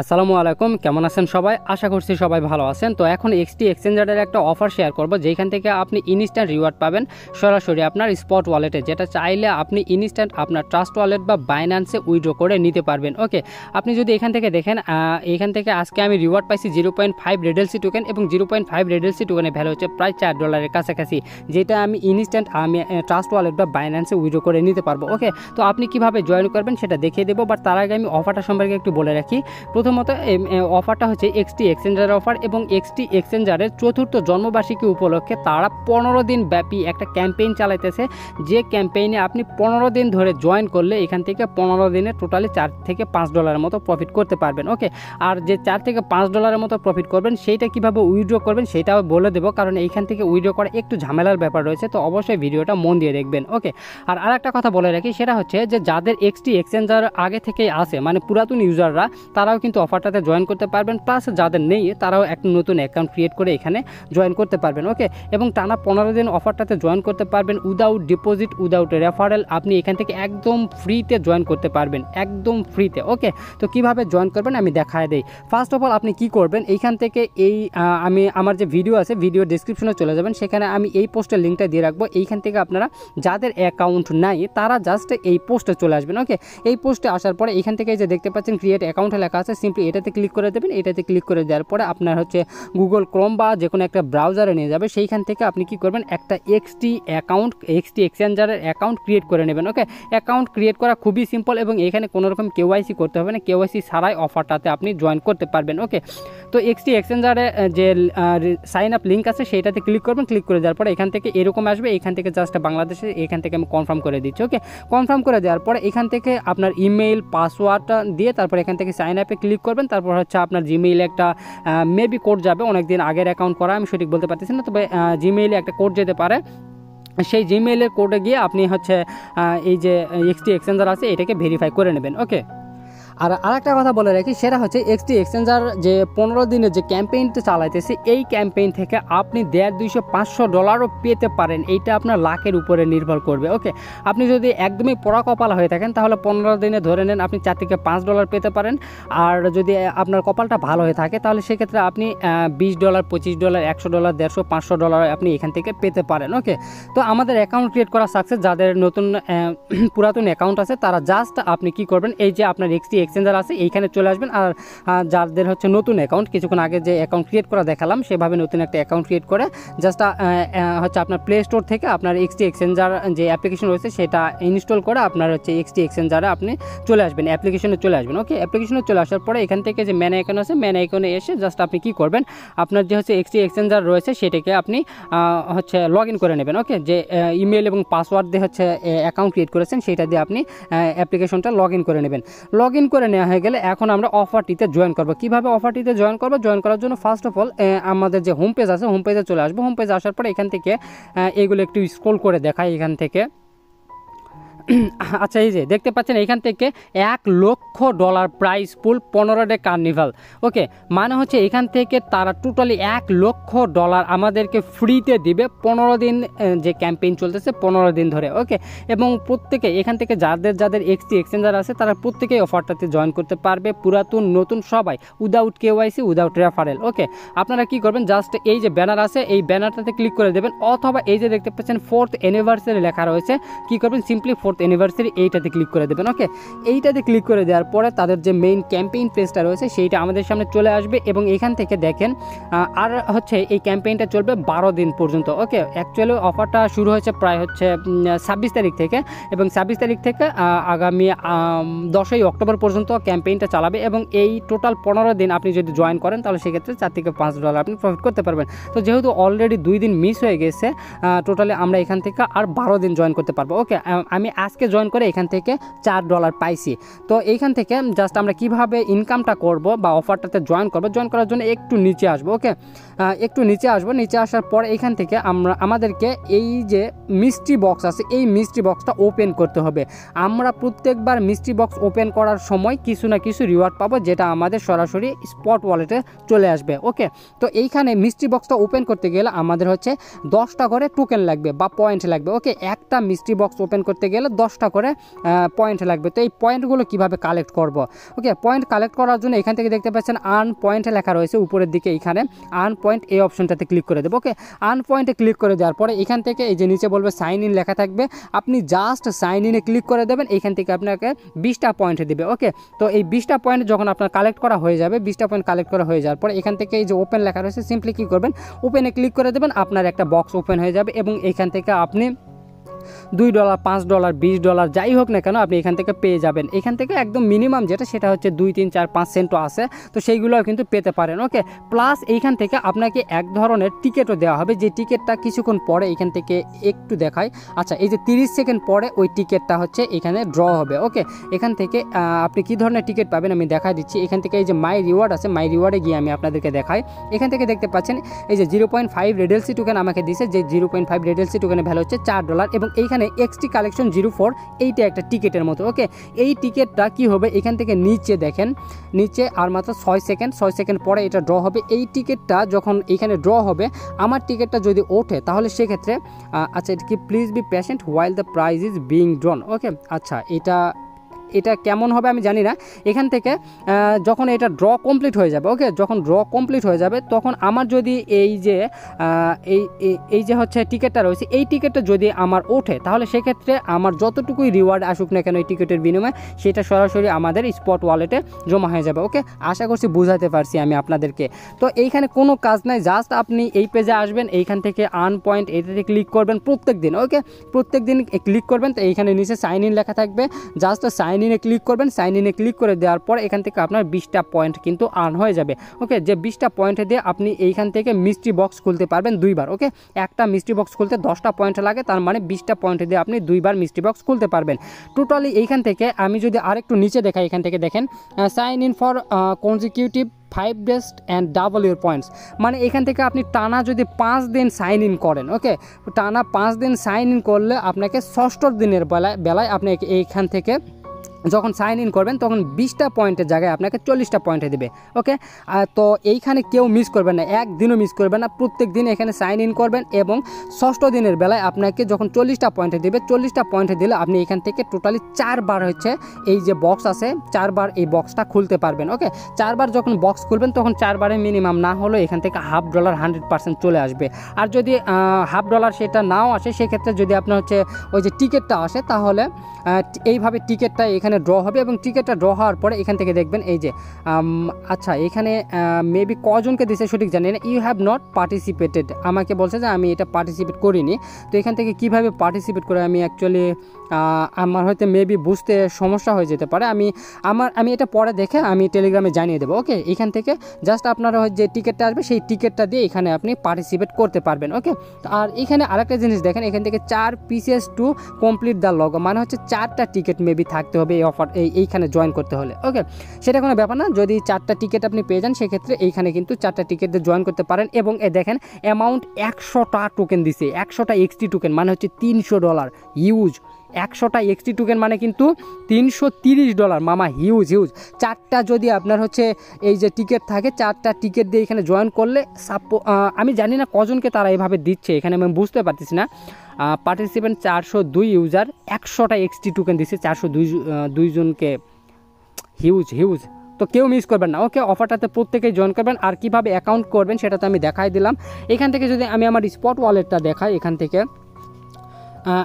আসসালামু আলাইকুম, কেমন আছেন সবাই? আশা করছি সবাই ভালো আছেন। তো এখন এক্সটি এক্সচেঞ্জারের একটা অফার শেয়ার করব, যেখান থেকে আপনি ইনস্ট্যান্ট রিওয়ার্ড পাবেন সরাসরি আপনার স্পট ওয়ালেটে, যেটা চাইলে আপনি ইনস্ট্যান্ট আপনার ট্রাস্ট ওয়ালেট বা বাইন্যান্সে উইথড্র করে নিতে পারবেন। ওকে, আপনি যদি এখান থেকে দেখেন, এখান থেকে আজকে আমি রিওয়ার্ড পাইছি 0.5 রেডেলসি টোকেন, এবং 0.5 রেডেলসি টোকেনের ভ্যালু হচ্ছে প্রায় $4 কাছাকাছি, যেটা আমি ইনস্ট্যান্ট ট্রাস্ট ওয়ালেট বা বাইন্যান্সে উইথড্র করে নিতে পারবো। ওকে, তো আপনি কিভাবে জয়েন করবেন সেটা দেখিয়ে দেবো, বাট তার আগে আমি অফারটা সম্পর্কে একটু বলে রাখি। প্রথমত অফারটা হচ্ছে এক্সটি এক্সচেঞ্জারের অফার, এবং এক্সটি এক্সচেঞ্জারের 4th জন্মবার্ষিকী উপলক্ষে তারা 15 দিন ব্যাপী একটা ক্যাম্পেইন চালাইতেছে, যে ক্যাম্পেইনে আপনি 15 দিন ধরে জয়েন করলে এখান থেকে 15 দিনে টোটালি $4 থেকে $5 মতো প্রফিট করতে পারবেন। ওকে, আর যে $4 থেকে $5 মতো প্রফিট করবেন সেইটা কীভাবে উইথড্র করবেন সেটাও বলে দেবো, কারণ এইখান থেকে উইথড্র করা একটু ঝামেলার ব্যাপার রয়েছে, তো অবশ্যই ভিডিওটা মন দিয়ে দেখবেন। ওকে, আর আরেকটা কথা বলে রাখি, সেটা হচ্ছে যে যাদের এক্সটি এক্সচেঞ্জার আগে থেকেই আছে, মানে পুরাতন ইউজাররা, তারাও কিন্তু অফারটাতে জয়েন করতে পারবেন, প্লাস যাদের নেই তারাও একটা নতুন অ্যাকাউন্ট ক্রিয়েট করে এখানে জয়েন করতে পারবেন। ওকে, এবং টানা 15 দিন অফারটাতে জয়েন করতে পারবেন উইদাউট ডিপোজিট, উইদাউট রেফারেল। আপনি এখান থেকে একদম ফ্রিতে জয়েন করতে পারবেন, একদম ফ্রিতে। ওকে, তো কিভাবে জয়েন করবেন আমি দেখায় দেই। ফার্স্ট অফ অল আপনি কি করবেন, এইখান থেকে আমি আমার যে ভিডিও আছে, ভিডিও ডিসক্রিপশনে চলে যাবেন, সেখানে আমি এই পোস্টের লিঙ্কটা দিয়ে রাখবো। এইখান থেকে আপনারা যাদের অ্যাকাউন্ট নাই তারা জাস্ট এই পোস্টে চলে আসবেন। ওকে, এই পোস্টে আসার পরে এখান থেকে যে দেখতে পাচ্ছেন ক্রিয়েট অ্যাকাউন্টে লেখা আছে, সিম্পলি এটাতে ক্লিক করে দেবেন। এটাতে ক্লিক করে দেওয়ার পরে আপনার হচ্ছে গুগল ক্রোম বা যে কোনো একটা ব্রাউজারে নিয়ে যাবে, সেইখান থেকে আপনি কি করবেন, একটা এক্সটি এক্সচেঞ্জারের অ্যাকাউন্ট ক্রিয়েট করে নেবেন। ওকে, অ্যাকাউন্ট ক্রিয়েট করা খুবই সিম্পল, এবং এখানে কোনো রকম KYC করতে হবে না, KYC ছাড়াই অফারটাতে আপনি জয়েন করতে পারবেন। ওকে, তো এক্সটি এক্সচেঞ্জারে যে সাইন আপ লিঙ্ক আছে সেইটাতে ক্লিক করবেন। ক্লিক করে দেওয়ার পরে এখান থেকে এরকম আসবে, এখান থেকে জাস্ট বাংলাদেশে এখান থেকে আমি কনফার্ম করে দিচ্ছি। ওকে, কনফার্ম করে দেওয়ার পরে এখান থেকে আপনার ইমেইল পাসওয়ার্ডটা দিয়ে তারপর এখান থেকে সাইন আপে ক্লিক করবেন। তারপর হচ্ছে আপনার জিমেইলে একটা মেবি কোড যাবে, অনেকদিন আগের অ্যাকাউন্ট করা, আমি সঠিক বলতে পারতেছি না, তবে জিমেইলে একটা কোড যেতে পারে। সেই জিমেইলের কোডে গিয়ে আপনি হচ্ছে এই যে এক্সটি এক্সচেঞ্জার আছে এটাকে ভেরিফাই করে নেবেন। ওকে, আর আরেকটা কথা বলে রাখি, সেটা হচ্ছে এক্সটি এক্সচেঞ্জার যে 15 দিনের যে ক্যাম্পেইনটা চালাইতেছে, এই ক্যাম্পেইন থেকে আপনি $150, $200, $500 পেতে পারেন। এইটা আপনার লাখের উপরে নির্ভর করবে। ওকে, আপনি যদি একদমই পোড়া কপাল হয়ে থাকেন তাহলে 15 দিনে ধরে নেন আপনি $4 থেকে $5 পেতে পারেন, আর যদি আপনার কপালটা ভালো হয়ে থাকে তাহলে সেক্ষেত্রে আপনি $20, $25, $100, $150, $500 আপনি এখান থেকে পেতে পারেন। ওকে, তো আমাদের অ্যাকাউন্ট ক্রিয়েট করা সাকসেস, যাদের নতুন পুরাতন অ্যাকাউন্ট আছে তারা জাস্ট আপনি কি করবেন, এই যে আপনার এক্সটি এক্সচেঞ্জার আছে এইখানে চলে আসবেন। আর যাদের হচ্ছে নতুন অ্যাকাউন্ট, কিছুক্ষণ আগে যে অ্যাকাউন্ট ক্রিয়েট করা দেখালাম সেভাবে নতুন একটা অ্যাকাউন্ট ক্রিয়েট করে জাস্ট হচ্ছে আপনার প্লে স্টোর থেকে আপনার এক্সটি এক্সচেঞ্জার যে অ্যাপ্লিকেশন রয়েছে সেটা ইনস্টল করে আপনার হচ্ছে এক্সটি এক্সচেঞ্জারে আপনি চলে আসবেন, অ্যাপ্লিকেশনে চলে আসবেন। ওকে, অ্যাপ্লিকেশনে চলে আসার পরে এখান থেকে যে ম্যান আইকন আছে, ম্যান আইকনে এসে জাস্ট আপনি কি করবেন, আপনার যে হচ্ছে এক্সটি এক্সচেঞ্জার রয়েছে সেটাকে আপনি হচ্ছে লগ ইন করে নেবেন। ওকে, যে ইমেল এবং পাসওয়ার্ড দিয়ে হচ্ছে অ্যাকাউন্ট ক্রিয়েট করেছেন সেটা দিয়ে আপনি অ্যাপ্লিকেশনটা লগ ইন করে নেবেন। লগ ইন করে নেওয়া হয়ে গেলে এখন আমরা অফারটিতে জয়েন করব। কিভাবে অফারটিতে জয়েন করব, জয়েন করার জন্য ফার্স্ট অফ অল আমাদের যে হোম পেজ আছে হোম পেজে চলে আসবো। হোম পেজে আসার পরে এখান থেকে এগুলো একটু স্ক্রল করে দেখাই এখান থেকে। আচ্ছা, এই যে দেখতে পাচ্ছেন এখান থেকে $1 লক্ষ প্রাইস পুল 15 ডে কার্নিভাল। ওকে, মানে হচ্ছে এখান থেকে তারা টোটালি $1 লক্ষ আমাদেরকে ফ্রিতে দিবে 15 দিন যে ক্যাম্পেইন চলতেছে 15 দিন ধরে। ওকে, এবং প্রত্যেকে এখান থেকে যাদের এক্সটি এক্সচেঞ্জার আছে তারা প্রত্যেকেই অফারটাতে জয়েন করতে পারবে, পুরাতন নতুন সবাই, উইদাউট KYC, উইদাউট রেফারেল। ওকে, আপনারা কি করবেন, জাস্ট এই যে ব্যানার আছে এই ব্যানারটাতে ক্লিক করে দেবেন, অথবা এই যে দেখতে পাচ্ছেন 4th অ্যানিভার্সারি লেখা রয়েছে, কি করবেন, সিম্পলি 4th অ্যানিভার্সারি এইটাতে ক্লিক করে দেবেন। ওকে, এইটাতে ক্লিক করে দেওয়ার পরে তাদের যে মেইন ক্যাম্পেইন পেজটা রয়েছে সেইটা আমাদের সামনে চলে আসবে, এবং এখান থেকে দেখেন আর হচ্ছে এই ক্যাম্পেইনটা চলবে 12 দিন পর্যন্ত। ওকে, অ্যাকচুয়ালি অফারটা শুরু হয়েছে প্রায় হচ্ছে 26 তারিখ থেকে, এবং 26 তারিখ থেকে আগামী 10ই অক্টোবর পর্যন্ত ক্যাম্পেইনটা চালাবে, এবং এই টোটাল 15 দিন আপনি যদি জয়েন করেন তাহলে সেক্ষেত্রে $4 থেকে $5 আপনি প্রফিট করতে পারবেন। তো যেহেতু অলরেডি 2 দিন মিস হয়ে গেছে, টোটালি আমরা এখান থেকে আর 12 দিন জয়েন করতে পারবো। ওকে, আমি আজকে জয়েন করে এখান থেকে $4 পাইছি। তো এইখান থেকে জাস্ট আমরা কিভাবে ইনকামটা করব বা অফারটাতে জয়েন করব, জয়েন করার জন্য একটু নিচে আসবো। ওকে, একটু নিচে আসবো, নিচে আসার পর এখান থেকে আমাদেরকে এই যে মিস্ট্রি বক্স আছে এই মিস্ট্রি বক্সটা ওপেন করতে হবে। আমরা প্রত্যেকবার মিস্ট্রি বক্স ওপেন করার সময় কিছু না কিছু রিওয়ার্ড পাবো, যেটা আমাদের সরাসরি স্পট ওয়ালেটে চলে আসবে। ওকে, তো এইখানে মিস্ট্রি বক্সটা ওপেন করতে গেলে আমাদের হচ্ছে 10টা করে টোকেন লাগবে বা পয়েন্ট লাগবে। ওকে, একটা মিস্ট্রি বক্স ওপেন করতে গেলে 10টা করে পয়েন্ট লাগবে। তো এই পয়েন্টগুলো কিভাবে কালেক্ট করব? ওকে, পয়েন্ট কালেক্ট করার জন্য এখান থেকে দেখতে পাচ্ছেন আর্ন পয়েন্ট লেখা রয়েছে উপরের দিকে, এখানে আর্ন পয়েন্ট এই অপশনটাতে ক্লিক করে দেবো। ওকে, আর্ন পয়েন্টে ক্লিক করে দেওয়ার পরে এখান থেকে এই যে নিচে বলবে সাইন ইন লেখা থাকবে, আপনি জাস্ট সাইন ইনে ক্লিক করে দেবেন, এখান থেকে আপনাকে 20টা পয়েন্ট দেবে। ওকে, তো এই 20টা পয়েন্ট যখন আপনার কালেক্ট করা হয়ে যাবে, 20টা পয়েন্ট কালেক্ট করা হয়ে যাওয়ার পরে এখান থেকে এই যে ওপেন লেখা রয়েছে, সিম্পলি কী করবেন, ওপেনে ক্লিক করে দেবেন, আপনার একটা বক্স ওপেন হয়ে যাবে এবং এখান থেকে আপনি $2, $5, $20 যাই হোক না কেন আপনি এখান থেকে পেয়ে যাবেন। এখান থেকে একদম মিনিমাম যেটা সেটা হচ্ছে 2, 3, 4, 5 সেন্টও আছে, তো সেইগুলোও কিন্তু পেতে পারেন। ওকে, প্লাস এইখান থেকে আপনাকে এক ধরনের টিকিটও দেওয়া হবে, যে টিকিটটা কিছুক্ষণ পরে এখান থেকে একটু দেখায়। আচ্ছা, এই যে 30 সেকেন্ড পরে ওই টিকিটটা হচ্ছে এখানে ড্র হবে। ওকে, এখান থেকে আপনি কী ধরনের টিকিট পাবেন আমি দেখাই দিচ্ছি। এখান থেকে এই যে মাই রিওয়ার্ড আছে, মাই রিওয়ার্ডে গিয়ে আমি আপনাদেরকে দেখাই। এখান থেকে দেখতে পাচ্ছেন এই যে 0.5 রেডেলসি টোকেন আমাকে দিছে, যে 0.5 রেডেলসি টোকেনের ভ্যালু হচ্ছে $4 এবং এইখানে এক্সটি কালেকশন 04 এইটা একটা টিকিটের মতো। ওকে, এই টিকিটটা কি হবে, এখান থেকে নিচে দেখেন, নিচে আর মাত্র 6 সেকেন্ড পরে এটা ড্র হবে। এই টিকিটটা যখন এখানে ড্র হবে, আমার টিকিটটা যদি ওঠে তাহলে সেক্ষেত্রে আচ্ছা, এটা কি please be patient while the prize is being drawn. Okay, আচ্ছা, এটা কেমন হবে আমি জানি না। এখান থেকে যখন এটা ড্র কমপ্লিট হয়ে যাবে, ওকে, যখন ড্র কমপ্লিট হয়ে যাবে তখন আমার যদি এই যে হচ্ছে টিকিটটা রয়েছে, এই টিকিটটা যদি আমার ওঠে তাহলে সেক্ষেত্রে আমার যতটুকুই রিওয়ার্ড আসুক না কেন এই টিকিটের বিনিময়ে, সেটা সরাসরি আমাদের স্পট ওয়ালেটে জমা হয়ে যাবে। ওকে, আশা করছি বুঝাতে পারছি আমি আপনাদেরকে। তো এইখানে কোনো কাজ নাই, জাস্ট আপনি এই পেজে আসবেন, এইখান থেকে আর্ন পয়েন্ট এটাতে ক্লিক করবেন প্রত্যেক দিন। ওকে, প্রত্যেক দিন ক্লিক করবেন, তো এইখানে নিচে সাইন ইন লেখা থাকবে, জাস্ট সাইন ইনে ক্লিক করবেন। সাইন ইনে ক্লিক করে দেওয়ার পর এখান থেকে আপনার 20টা পয়েন্ট কিন্তু আর্ন হয়ে যাবে। ওকে, যে 20টা পয়েন্টে দিয়ে আপনি এইখান থেকে মিস্ট্রি বক্স খুলতে পারবেন 2বার। ওকে, একটা মিস্ট্রি বক্স খুলতে 10টা পয়েন্ট লাগে, তার মানে 20টা পয়েন্টে দিয়ে আপনি 2বার মিস্ট্রি বক্স খুলতে পারবেন। টোটালি এইখান থেকে আমি যদি আরেকটু নিচে দেখাই, এখান থেকে দেখেন sign in for consecutive 5 days and double your points, মানে এখান থেকে আপনি টানা যদি 5 দিন সাইন ইন করেন, ওকে, টানা 5 দিন সাইন ইন করলে আপনাকে 6ষ্ঠ দিনের বেলায় আপনি এইখান থেকে যখন সাইন ইন করবেন তখন 20টা পয়েন্টের জায়গায় আপনাকে 40টা পয়েন্টে দেবে। ওকে, তো এইখানে কেউ মিস করবেন না, একদিনও মিস করবেন না, প্রত্যেক দিন এখানে সাইন ইন করবেন এবং 6ষ্ঠ দিনের বেলায় আপনাকে যখন 40টা পয়েন্টে দেবে, 40টা পয়েন্টে দিলে আপনি এখান থেকে টোটালি 4বার হচ্ছে এই যে বক্স আছে 4বার এই বক্সটা খুলতে পারবেন। ওকে, 4বার যখন বক্স খুলবেন তখন 4বারে মিনিমাম না হলেও এখান থেকে $1/2 100% চলে আসবে। আর যদি $1/2 সেটা নাও আসে, সেক্ষেত্রে যদি আপনার হচ্ছে ওই যে টিকিটটা আসে, তাহলে এইভাবে টিকিটটা এখানে ড্র হবে এবং টিকিটটা ড্র হওয়ার পরে এখান থেকে দেখবেন এই যে আচ্ছা, এখানে মেবি কজনকে দিছে সঠিক জানি না, ইউ হ্যাভ নট পার্টিসিপেটেড, আমাকে বলছে যে আমি এটা পার্টিসিপেট করিনি। তো এখান থেকে কিভাবে পার্টিসিপেট করে আমি অ্যাকচুয়ালি আমার হয়তো মেবি বুঝতে সমস্যা হয়ে যেতে পারে, আমি এটা পরে দেখে আমি টেলিগ্রামে জানিয়ে দেবো। ওকে, এখান থেকে জাস্ট আপনারা যে টিকিটটা আসবে সেই টিকিটটা দিয়ে এখানে আপনি পার্টিসিপেট করতে পারবেন। ওকে, আর এখানে আরেকটা জিনিস দেখেন, এখান থেকে 4 pieces to complete the logo, মানে হচ্ছে 4টা টিকিট মেবি থাকতে হবে এই অফার এইখানে জয়েন করতে হলে। ওকে, সেটা কোনো ব্যাপার না, যদি 4টা টিকিট আপনি পেয়ে যান সেক্ষেত্রে এইখানে কিন্তু 4টা টিকিট দিয়ে জয়েন করতে পারেন। এবং দেখেন অ্যামাউন্ট 100টা টোকেন দিছে, 100টা এক্সটি টোকেন মানে হচ্ছে $300 ইউজ। 100টা এক্সটি টোকেন মানে কিন্তু $330 মামা, হিউজ। 4টা যদি আপনার হচ্ছে এই যে টিকিট থাকে, 4টা টিকিট দিয়ে এখানে জয়েন করলে আমি জানি না কজনকে তারা এইভাবে দিচ্ছে, এখানে আমি বুঝতে পারতেছি না। পার্টিসিপেন্ট 402 ইউজার, 100টা এক্সটি টোকেন দিচ্ছে 402 জনকে, হিউজ। তো কেউ মিস করবেন না। ওকে, অফারটাতে প্রত্যেকেই জয়েন করবেন। আর কিভাবে অ্যাকাউন্ট করবেন সেটা তো আমি দেখাই দিলাম। এখান থেকে যদি আমি আমার স্পট ওয়ালেটটা দেখাই, এখান থেকে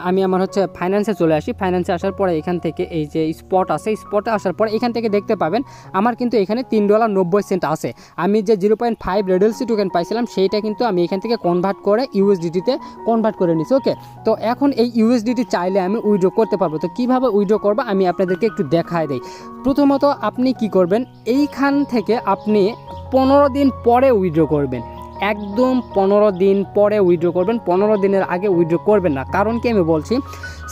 আমি আমার হচ্ছে ফাইন্যান্সে চলে আসি। ফাইন্যান্সে আসার পরে এখান থেকে এই যে স্পট আছে, স্পটে আসার পরে এখান থেকে দেখতে পাবেন আমার কিন্তু এখানে $3.90 আছে। আমি যে 0.5 রেডেলসি টোকেন পাইছিলাম সেইটা কিন্তু আমি এখান থেকে কনভার্ট করে ইউএসডিটিতে কনভার্ট করে নিছি। ওকে, তো এখন এই ইউএসডিটি চাইলে আমি উইথড্র করতে পারবো। তো কীভাবে উইথড্র করবো আমি আপনাদেরকে একটু দেখায় দিই। প্রথমত আপনি কি করবেন, এইখান থেকে আপনি 15 দিন পরে উইথড্র করবেন, একদম 15 দিন পরে উইথড্র করবেন, 15 দিনের আগে উইথড্র করবেন না। কারণ কি আমি বলছি,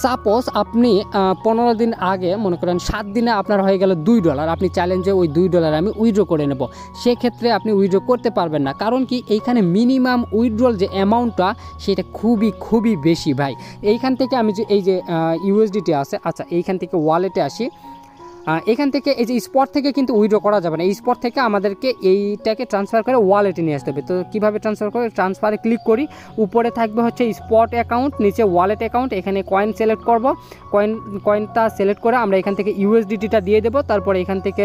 সাপোজ আপনি 15 দিন আগে মনে করেন 7 দিনে আপনার হয়ে গেল $2, আপনি চাইলেন যে ওই $2 আমি উইথড্র করে নেব, সেক্ষেত্রে আপনি উইথড্র করতে পারবেন না। কারণ কি, এইখানে মিনিমাম উইথড্রল যে অ্যামাউন্টটা সেটা খুবই বেশি ভাই। এইখান থেকে আমি যে এই যে ইউএসডিটি আছে, আচ্ছা এইখান থেকে ওয়ালেটে আসি। এখান থেকে এই যে স্পট থেকে কিন্তু উইথড্র করা যাবে না, এই স্পট থেকে আমাদেরকে এইটাকে ট্রান্সফার করে ওয়ালেটে নিয়ে আসতে হবে। তো কীভাবে ট্রান্সফার করে, ট্রান্সফারে ক্লিক করি, উপরে থাকবে হচ্ছে স্পট অ্যাকাউন্ট, নিচে ওয়ালেট অ্যাকাউন্ট, এখানে কয়েন সিলেক্ট করব, কয়েনটা সিলেক্ট করে আমরা এখান থেকে ইউএসডিটিটা দিয়ে দেবো। তারপরে এখান থেকে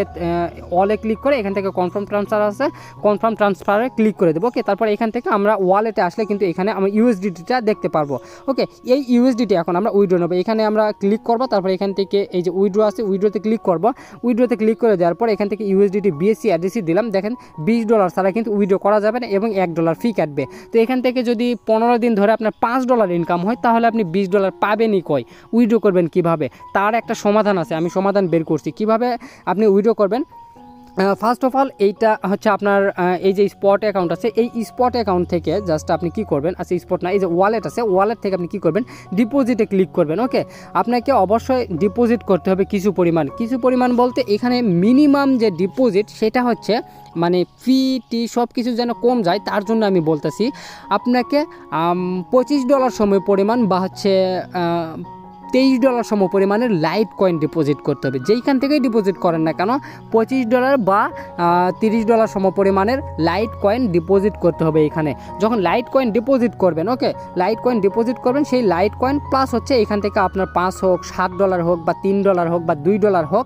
ওয়ালে ক্লিক করে এখান থেকে কনফার্ম ট্রান্সফার আছে, কনফার্ম ট্রান্সফারে ক্লিক করে দেবো। ওকে, তারপরে এখান থেকে আমরা ওয়ালেটে আসলে কিন্তু এখানে আমরা ইউএসডিটিটা দেখতে পারবো। ওকে, এই ইউএসডিটি এখন আমরা উইথড্র নেবো, এখানে আমরা ক্লিক করবো, তারপরে এখান থেকে এই যে উইথড্র আছে উইথড্রতে ক্লিক করব, উইথড্রতে ক্লিক করে দেওয়ার পর এখান থেকে ইউএসডিটি বিএসসি অ্যাড্রেসি দিলাম। দেখেন $20 ছাড়া কিন্তু উইথড্র করা যাবে না এবং $1 ফি কাটবে। তো এখান থেকে যদি 15 দিন ধরে আপনার $5 ইনকাম হয় তাহলে আপনি $20 পাবেনই কই, উইথড্র করবেন কিভাবে, তার একটা সমাধান আছে, আমি সমাধান বের করছি কিভাবে আপনি উইথড্র করবেন। ফার্স্ট অফ অল এইটা হচ্ছে আপনার এই যে স্পট অ্যাকাউন্ট আছে, এই স্পট অ্যাকাউন্ট থেকে জাস্ট আপনি কি করবেন, আচ্ছা স্পট না, এই যে ওয়ালেট আছে, ওয়ালেট থেকে আপনি কি করবেন, ডিপোজিটে ক্লিক করবেন। ওকে, আপনাকে অবশ্যই ডিপোজিট করতে হবে কিছু পরিমাণ বলতে এখানে মিনিমাম যে ডিপোজিট সেটা হচ্ছে মানে ফি টি সব কিছু যেন কম যায় তার জন্য আমি বলতেছি আপনাকে $25 সময় পরিমাণ বা হচ্ছে $23 সম পরিমাণের লাইট কয়েন ডিপোজিট করতে হবে। যেইখান থেকেই ডিপোজিট করেন না কেন $25 বা $30 সম পরিমাণের লাইট কয়েন ডিপোজিট করতে হবে এখানে। যখন লাইট কয়েন ডিপোজিট করবেন, ওকে, লাইট কয়েন ডিপোজিট করবেন, সেই লাইট কয়েন প্লাস হচ্ছে এখান থেকে আপনার $5 হোক, $7 হোক বা $3 হোক বা $2 হোক,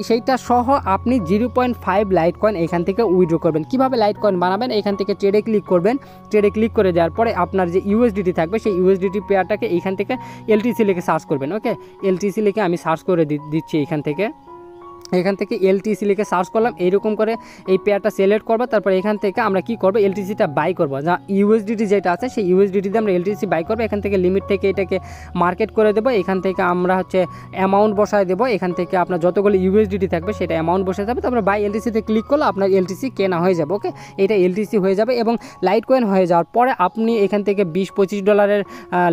সেইটা সহ আপনি 0.5 লাইট কয়েন এখান থেকে উইথড্র করবেন। কিভাবে লাইট কয়েন বানাবেন, এখান থেকে ট্রেডে ক্লিক করবেন, ট্রেডে ক্লিক করে দেওয়ার পরে আপনার যে ইউএসডিটি থাকবে সেই ইউএসডিটি পেয়ারটাকে এইখান থেকে এলটিসি লিখে সার্চ করবেন। ওকে, এলটিসি লিখে আমি সার্চ করে দিচ্ছি এখান থেকে এলটিসি লিখে সার্চ করলাম, এইরকম করে এই পেয়ারটা সিলেক্ট করবো। তারপর এখান থেকে আমরা কি করবো, এলটিসিটা বাই করবো, যা ইউএসডিটি যেটা আছে সেই ইউএসডিটিতে আমরা এলটিসি বাই করবো। এখান থেকে লিমিট থেকে এটাকে মার্কেট করে দেবো, এখান থেকে আমরা হচ্ছে অ্যামাউন্ট বসায় দেবো, এখান থেকে আপনার যতগুলো ইউএসডিটি থাকবে সেটা অ্যামাউন্ট বসে যাবে। তারপরে বাই এলটিসিতে ক্লিক করলে আপনার এলটিসি কেনা হয়ে যাবে। ওকে, এটা এলটিসি হয়ে যাবে এবং লাইট কয়েন হয়ে যাওয়ার পরে আপনি এখান থেকে $20-25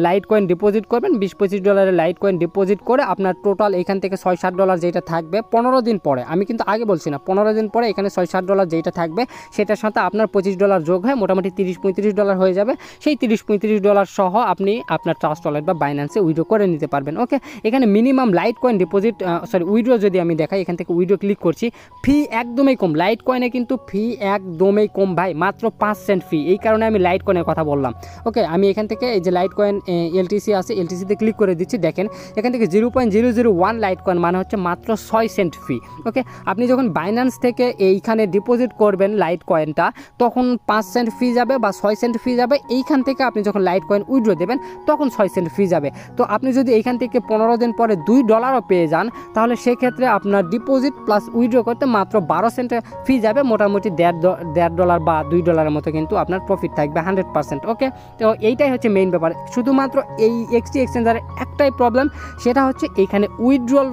লাইট কয়েন ডিপোজিট করবেন। $20-25 লাইট কয়েন ডিপোজিট করে আপনার টোটাল এখান থেকে $6-7 যেটা থাকবে 15 দিন পরে, আমি কিন্তু আগে বলছি না, 15 দিন পরে এখানে $6-7 যেটা থাকবে সেটার সাথে আপনার $25 যোগ হয় মোটামুটি $30-35 হয়ে যাবে। সেই $30-35 সহ আপনি আপনার ট্রাস্ট ওয়ালেট বা বাইন্যান্সে উইথড্র করে নিতে পারবেন। ওকে, এখানে minimum light coin deposit withdraw যদি আমি দেখাই, এখান থেকে উইথড্র ক্লিক করছি, ফি একদমই কম, লাইট কয়েনে কিন্তু ফি একদমই কম ভাই, মাত্র 5 সেন্ট ফি, এই কারণে আমি লাইট কয়েনের কথা বললাম। ওকে, আমি এখান থেকে এই যে লাইট কয়েন এলটিসি আছে এলটিসিতে ক্লিক করে দিচ্ছি। দেখেন এখান থেকে 0.001 লাইট কয়েন মানে হচ্ছে মাত্র 6 সেন্ট ফি। ওকে, আপনি যখন বাইন্যান্স থেকে এইখানে ডিপোজিট করবেন লাইট কয়েনটা তখন 5 সেন্ট ফি যাবে বা 6 সেন্ট ফি যাবে। এইখান থেকে আপনি যখন লাইট কয়েন উইথড্র দেবেন তখন 6 সেন্ট ফি যাবে। তো আপনি যদি এইখান থেকে 15 দিন পরে $2 পেয়ে যান তাহলে সেক্ষেত্রে আপনার ডিপোজিট প্লাস উইথড্র করতে মাত্র 12 সেন্ট ফি যাবে, মোটামুটি $1.5 বা $2 মতো কিন্তু আপনার প্রফিট থাকবে 100%। ওকে, তো এইটাই হচ্ছে মেইন ব্যাপার। শুধুমাত্র এই এক্সটি এক্সচেঞ্জারের একটাই প্রবলেম, সেটা হচ্ছে এইখানে উইথড্রল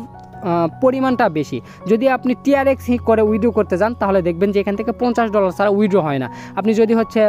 পরিমাণটা বেশি। যদি আপনি TRX করে উইথড্র করতে যান তাহলে দেখবেন যে এখান থেকে $50 ছাড়া উইথড্র হয় না। আপনি যদি হচ্ছে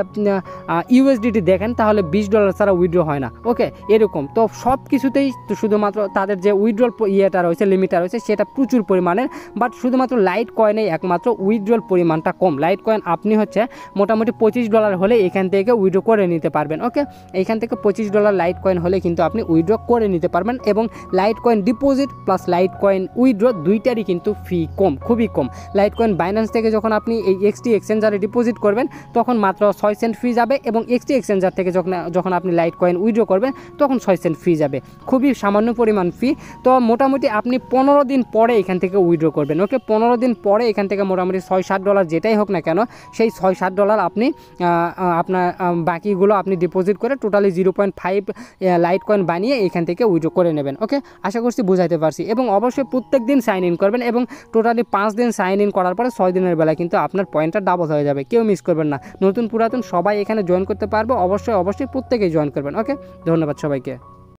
ইউএসডিটি দেখেন তাহলে $20 ছাড়া উইথড্র হয় না। ওকে, এরকম তো সব কিছুতেই শুধুমাত্র তাদের যে উইথড্রল ইয়েটা রয়েছে, লিমিটটা রয়েছে সেটা প্রচুর পরিমাণের, বাট শুধুমাত্র লাইট কয়েনেই একমাত্র উইথড্রল পরিমাণটা কম। লাইট কয়েন আপনি হচ্ছে মোটামুটি $25 হলে এখান থেকে উইথড্র করে নিতে পারবেন। ওকে, এইখান থেকে $25 লাইট কয়েন হলে কিন্তু আপনি উইথড্র করে নিতে পারবেন এবং light coin deposit plus light coin withdraw দুইটারই কিন্তু ফি কম, খুবই কম। লাইট কয়েন বাইন্যান্স থেকে যখন আপনি এই এক্সটি এক্সচেঞ্জারে ডিপোজিট করবেন তখন মাত্র 6 সেন্ট ফি যাবে এবং এক্সটি এক্সচেঞ্জার থেকে যখন আপনি লাইট কয়েন উইথড্র করবেন তখন 6 সেন্ট ফি যাবে, খুবই সামান্য পরিমাণ ফি। তো মোটামুটি আপনি 15 দিন পরে এখান থেকে উইথড্র করবেন। ওকে, 15 দিন পরে এখান থেকে মোটামুটি $6-7 যেটাই হোক না কেন সেই $6-7 আপনি আপনার বাকিগুলো আপনি ডিপোজিট করে টোটালি 0.5 লাইট কয়েন বানিয়ে এখান থেকে উইথড্র করে নেবেন। ওকে, আশা করছি বুঝাইতে পারছি। এবং অবশ্যই প্রত্যেক দিন সাইন ইন করবেন এবং টোটালি 5 দিন সাইন ইন করার পরে 6 দিনের বেলায় কিন্তু আপনার পয়েন্টটা ডাবল হয়ে যাবে। কেউ মিস করবেন না, নতুন পুরাতন সবাই এখানে জয়েন করতে পারবে। অবশ্যই প্রত্যেকেই জয়েন করবেন। ওকে, ধন্যবাদ সবাইকে।